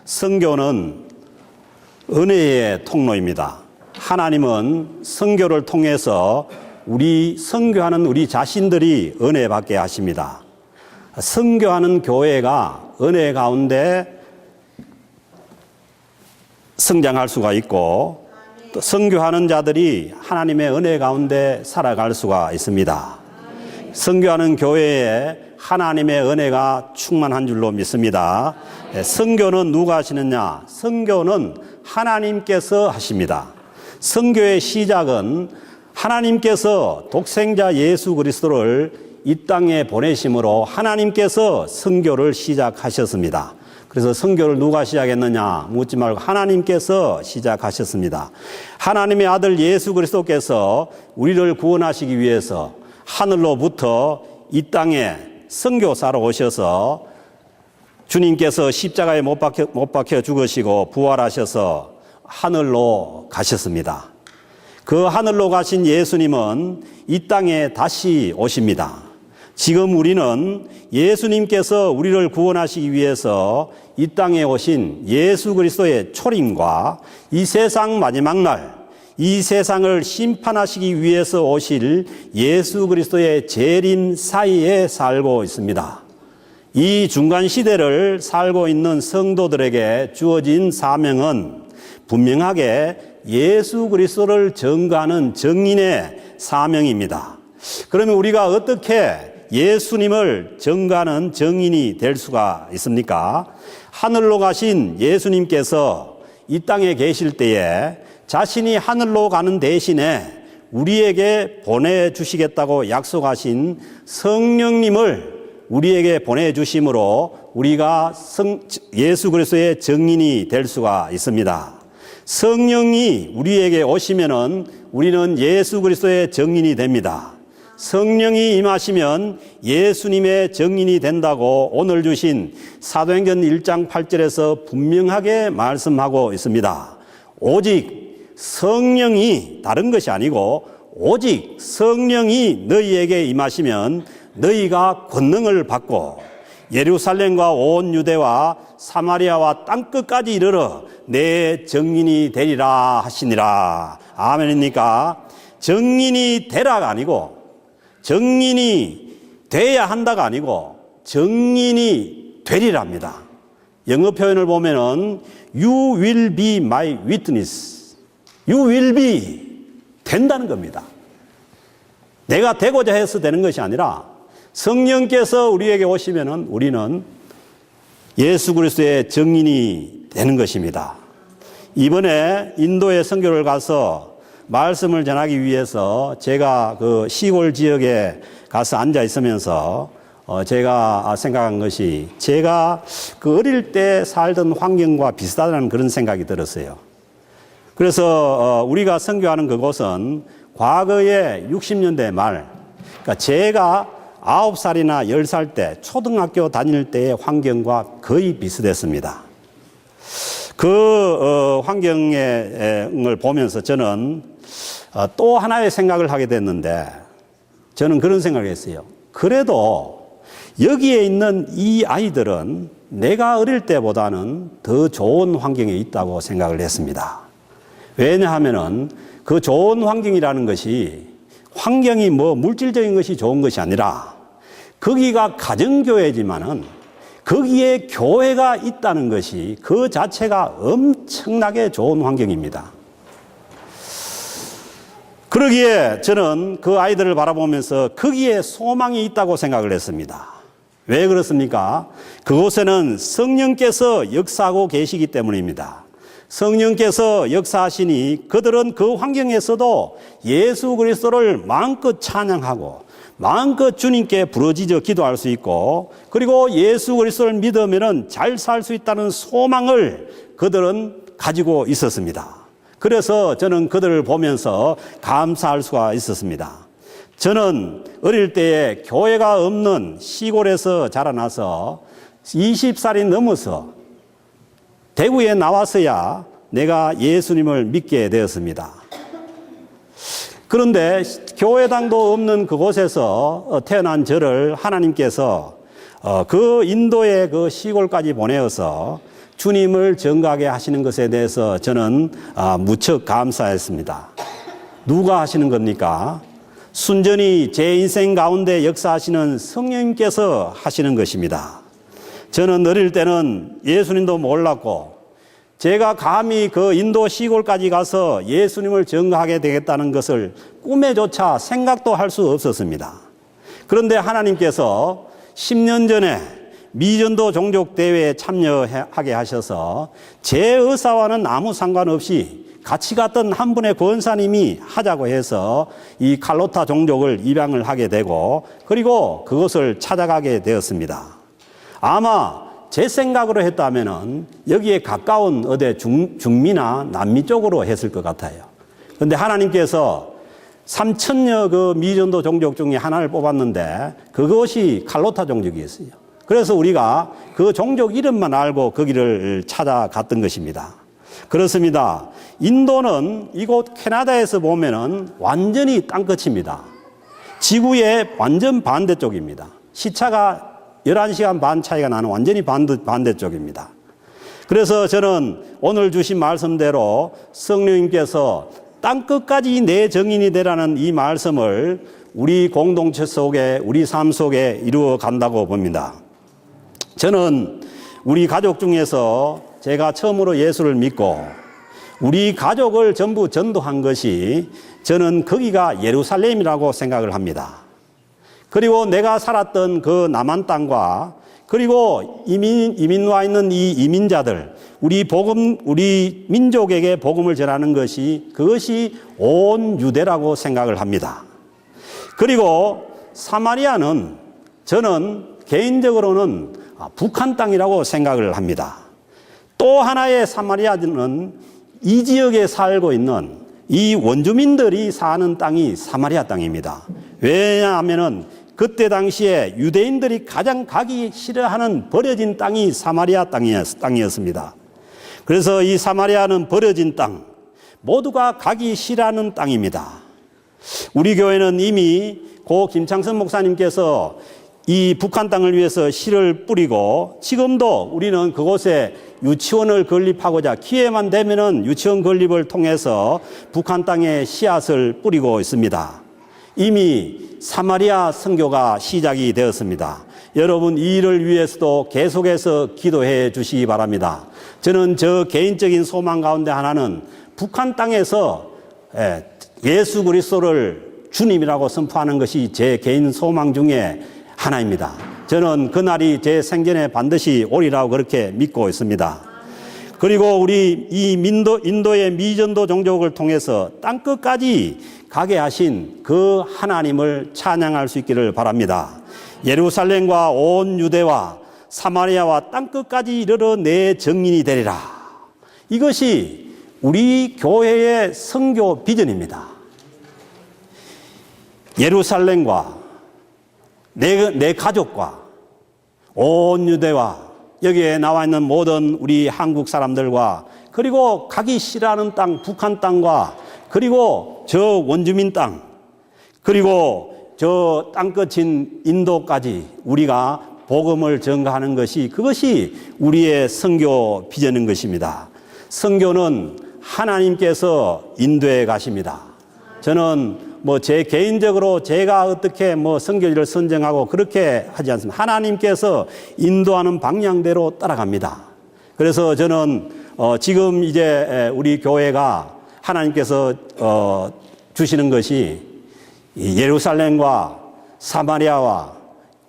선교는 은혜의 통로입니다. 하나님은 선교를 통해서 선교하는 우리 자신들이 은혜 받게 하십니다. 선교하는 교회가 은혜 가운데 성장할 수가 있고, 또 선교하는 자들이 하나님의 은혜 가운데 살아갈 수가 있습니다. 선교하는 교회에 하나님의 은혜가 충만한 줄로 믿습니다. 선교는 누가 하시느냐? 선교는 하나님께서 하십니다. 선교의 시작은 하나님께서 독생자 예수 그리스도를 이 땅에 보내심으로 하나님께서 선교를 시작하셨습니다. 그래서 선교를 누가 시작했느냐 묻지 말고 하나님께서 시작하셨습니다. 하나님의 아들 예수 그리스도께서 우리를 구원하시기 위해서 하늘로부터 이 땅에 선교사로 오셔서 주님께서 십자가에 못 박혀 죽으시고 부활하셔서 하늘로 가셨습니다. 그 하늘로 가신 예수님은 이 땅에 다시 오십니다. 지금 우리는 예수님께서 우리를 구원하시기 위해서 이 땅에 오신 예수 그리스도의 초림과 이 세상 마지막 날, 이 세상을 심판하시기 위해서 오실 예수 그리스도의 재림 사이에 살고 있습니다. 이 중간 시대를 살고 있는 성도들에게 주어진 사명은 분명하게 예수 그리스도를 전가하는 증인의 사명입니다. 그러면 우리가 어떻게 예수님을 전가하는 증인이 될 수가 있습니까? 하늘로 가신 예수님께서 이 땅에 계실 때에 자신이 하늘로 가는 대신에 우리에게 보내주시겠다고 약속하신 성령님을 우리에게 보내주심으로 우리가 예수 그리스도의 증인이 될 수가 있습니다. 성령이 우리에게 오시면은 우리는 예수 그리스도의 증인이 됩니다. 성령이 임하시면 예수님의 증인이 된다고 오늘 주신 사도행전 1장 8절에서 분명하게 말씀하고 있습니다. 오직 성령이, 다른 것이 아니고 오직 성령이 너희에게 임하시면 너희가 권능을 받고 예루살렘과 온 유대와 사마리아와 땅끝까지 이르러 내 증인이 되리라 하시니라. 아멘입니까? 증인이 되라가 아니고 증인이 돼야 한다가 아니고 증인이 되리랍니다. 영어 표현을 보면은 You will be my witness. You will be 된다는 겁니다. 내가 되고자 해서 되는 것이 아니라 성령께서 우리에게 오시면은 우리는 예수 그리스도의 증인이 되는 것입니다. 이번에 인도에 선교를 가서 말씀을 전하기 위해서 제가 그 시골 지역에 가서 앉아 있으면서 제가 생각한 것이 제가 그 어릴 때 살던 환경과 비슷하다는 그런 생각이 들었어요. 그래서 우리가 선교하는 그곳은 과거에 60년대 말, 그러니까 제가 9살이나 10살 때 초등학교 다닐 때의 환경과 거의 비슷했습니다. 그 환경을 보면서 저는 또 하나의 생각을 하게 됐는데 저는 그런 생각을 했어요. 그래도 여기에 있는 이 아이들은 내가 어릴 때보다는 더 좋은 환경에 있다고 생각을 했습니다. 왜냐하면은 그 좋은 환경이라는 것이 환경이 뭐 물질적인 것이 좋은 것이 아니라 거기가 가정교회지만은 거기에 교회가 있다는 것이 그 자체가 엄청나게 좋은 환경입니다. 그러기에 저는 그 아이들을 바라보면서 거기에 소망이 있다고 생각을 했습니다. 왜 그렇습니까? 그곳에는 성령께서 역사하고 계시기 때문입니다. 성령께서 역사하시니 그들은 그 환경에서도 예수 그리스도를 마음껏 찬양하고 마음껏 주님께 부르짖어 기도할 수 있고 그리고 예수 그리스도를 믿으면 잘 살 수 있다는 소망을 그들은 가지고 있었습니다. 그래서 저는 그들을 보면서 감사할 수가 있었습니다. 저는 어릴 때에 교회가 없는 시골에서 자라나서 20살이 넘어서 대구에 나와서야 내가 예수님을 믿게 되었습니다. 그런데 교회당도 없는 그곳에서 태어난 저를 하나님께서 그 인도의 그 시골까지 보내어서 주님을 증거하게 하시는 것에 대해서 저는 무척 감사했습니다. 누가 하시는 겁니까? 순전히 제 인생 가운데 역사하시는 성령님께서 하시는 것입니다. 저는 어릴 때는 예수님도 몰랐고 제가 감히 그 인도 시골까지 가서 예수님을 증거하게 되겠다는 것을 꿈에조차 생각도 할 수 없었습니다. 그런데 하나님께서 10년 전에 미전도 종족 대회에 참여하게 하셔서 제 의사와는 아무 상관없이 같이 갔던 한 분의 권사님이 하자고 해서 이 칼로타 종족을 입양을 하게 되고 그리고 그것을 찾아가게 되었습니다. 아마 제 생각으로 했다면은 여기에 가까운 어디 중미나 남미 쪽으로 했을 것 같아요. 그런데 하나님께서 3,000여 그 미전도 종족 중에 하나를 뽑았는데 그것이 칼로타 종족이었어요. 그래서 우리가 그 종족 이름만 알고 거기를 찾아갔던 것입니다. 그렇습니다. 인도는 이곳 캐나다에서 보면은 완전히 땅끝입니다. 지구의 완전 반대쪽입니다. 시차가 11시간 반 차이가 나는 완전히 반대쪽입니다. 그래서 저는 오늘 주신 말씀대로 성령님께서 땅끝까지 내 증인이 되라는 이 말씀을 우리 공동체 속에 우리 삶 속에 이루어 간다고 봅니다. 저는 우리 가족 중에서 제가 처음으로 예수를 믿고 우리 가족을 전부 전도한 것이 저는 거기가 예루살렘이라고 생각을 합니다. 그리고 내가 살았던 그 남한 땅과 그리고 이민 와 있는 이 이민자들, 우리 민족에게 복음을 전하는 것이 그것이 온 유대라고 생각을 합니다. 그리고 사마리아는 저는 개인적으로는 북한 땅이라고 생각을 합니다. 또 하나의 사마리아는 이 지역에 살고 있는 이 원주민들이 사는 땅이 사마리아 땅입니다. 왜냐하면은 그때 당시에 유대인들이 가장 가기 싫어하는 버려진 땅이 사마리아 땅이었습니다. 그래서 이 사마리아는 버려진 땅, 모두가 가기 싫어하는 땅입니다. 우리 교회는 이미 고 김창선 목사님께서 이 북한 땅을 위해서 씨를 뿌리고 지금도 우리는 그곳에 유치원을 건립하고자 기회만 되면은 유치원 건립을 통해서 북한 땅에 씨앗을 뿌리고 있습니다. 이미 사마리아 선교가 시작이 되었습니다. 여러분 이 일을 위해서도 계속해서 기도해 주시기 바랍니다. 저는 저 개인적인 소망 가운데 하나는 북한 땅에서 예수 그리스도를 주님이라고 선포하는 것이 제 개인 소망 중에 하나입니다. 저는 그날이 제 생전에 반드시 오리라고 그렇게 믿고 있습니다. 그리고 우리 이 인도의 미전도 종족을 통해서 땅끝까지 가게 하신 그 하나님을 찬양할 수 있기를 바랍니다. 예루살렘과 온 유대와 사마리아와 땅끝까지 이르러 내 증인이 되리라. 이것이 우리 교회의 선교 비전입니다. 예루살렘과 내 가족과 온 유대와 여기에 나와 있는 모든 우리 한국 사람들과 그리고 가기 싫어하는 땅 북한 땅과 그리고 저 원주민 땅 그리고 저 땅끝인 인도까지 우리가 복음을 전가하는 것이 그것이 우리의 선교 비전인 것입니다. 선교는 하나님께서 인도해 가십니다. 저는 제 개인적으로 제가 어떻게 선교지를 선정하고 그렇게 하지 않습니다. 하나님께서 인도하는 방향대로 따라갑니다. 그래서 저는 지금 이제 우리 교회가 하나님께서 주시는 것이 예루살렘과 사마리아와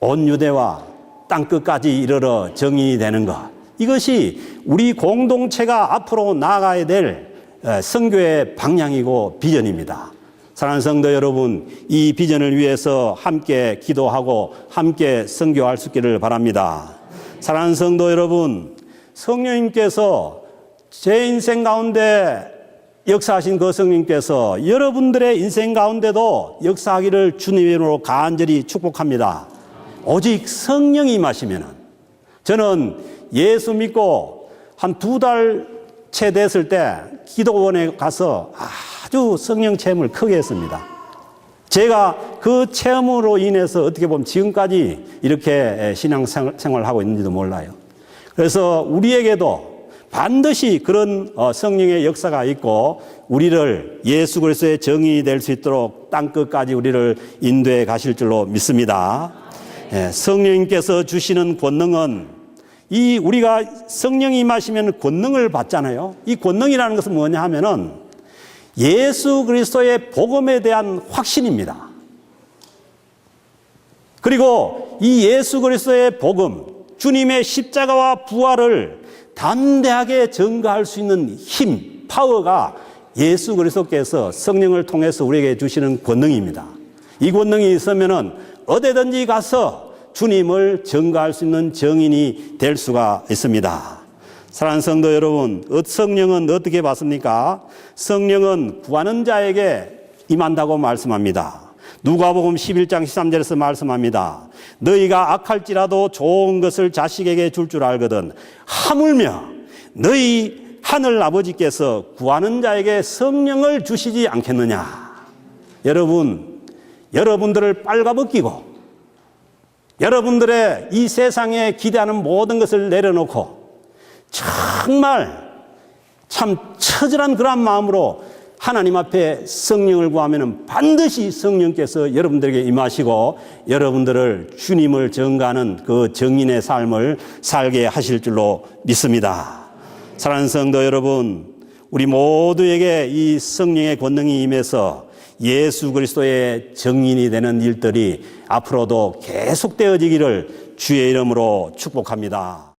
온 유대와 땅끝까지 이르러 정인이 되는 것. 이것이 우리 공동체가 앞으로 나아가야 될 선교의 방향이고 비전입니다. 사랑하는 성도 여러분, 이 비전을 위해서 함께 기도하고 함께 선교할 수 있기를 바랍니다. 사랑하는 성도 여러분, 성령님께서 제 인생 가운데 역사하신 그 성령님께서 여러분들의 인생 가운데도 역사하기를 주님으로 간절히 축복합니다. 오직 성령이 임하시면은 저는 예수 믿고 한 2달 채 됐을 때 기도원에 가서 아주 성령 체험을 크게 했습니다. 제가 그 체험으로 인해서 어떻게 보면 지금까지 이렇게 신앙생활을 하고 있는지도 몰라요. 그래서 우리에게도 반드시 그런 성령의 역사가 있고 우리를 예수 그리스도의 정인이 될 수 있도록 땅끝까지 우리를 인도해 가실 줄로 믿습니다. 예, 성령님께서 주시는 권능은 우리가 성령이 임하시면 권능을 받잖아요. 이 권능이라는 것은 뭐냐 하면은 예수 그리스도의 복음에 대한 확신입니다. 그리고 이 예수 그리스도의 복음, 주님의 십자가와 부활을 담대하게 전가할 수 있는 힘, 파워가 예수 그리스도께서 성령을 통해서 우리에게 주시는 권능입니다. 이 권능이 있으면은 어디든지 가서 주님을 전가할 수 있는 정인이 될 수가 있습니다. 사랑하는 성도 여러분, 성령은 어떻게 받습니까? 성령은 구하는 자에게 임한다고 말씀합니다. 누가복음 11장 13절에서 말씀합니다. 너희가 악할지라도 좋은 것을 자식에게 줄 줄 알거든 하물며 너희 하늘 아버지께서 구하는 자에게 성령을 주시지 않겠느냐. 여러분들을 빨가벗기고 여러분들의 이 세상에 기대하는 모든 것을 내려놓고 정말 참 처절한 그런 마음으로 하나님 앞에 성령을 구하면 반드시 성령께서 여러분들에게 임하시고 여러분들을 주님을 전가하는 그 정인의 삶을 살게 하실 줄로 믿습니다. 사랑하는 성도 여러분, 우리 모두에게 이 성령의 권능이 임해서 예수 그리스도의 정인이 되는 일들이 앞으로도 계속되어지기를 주의 이름으로 축복합니다.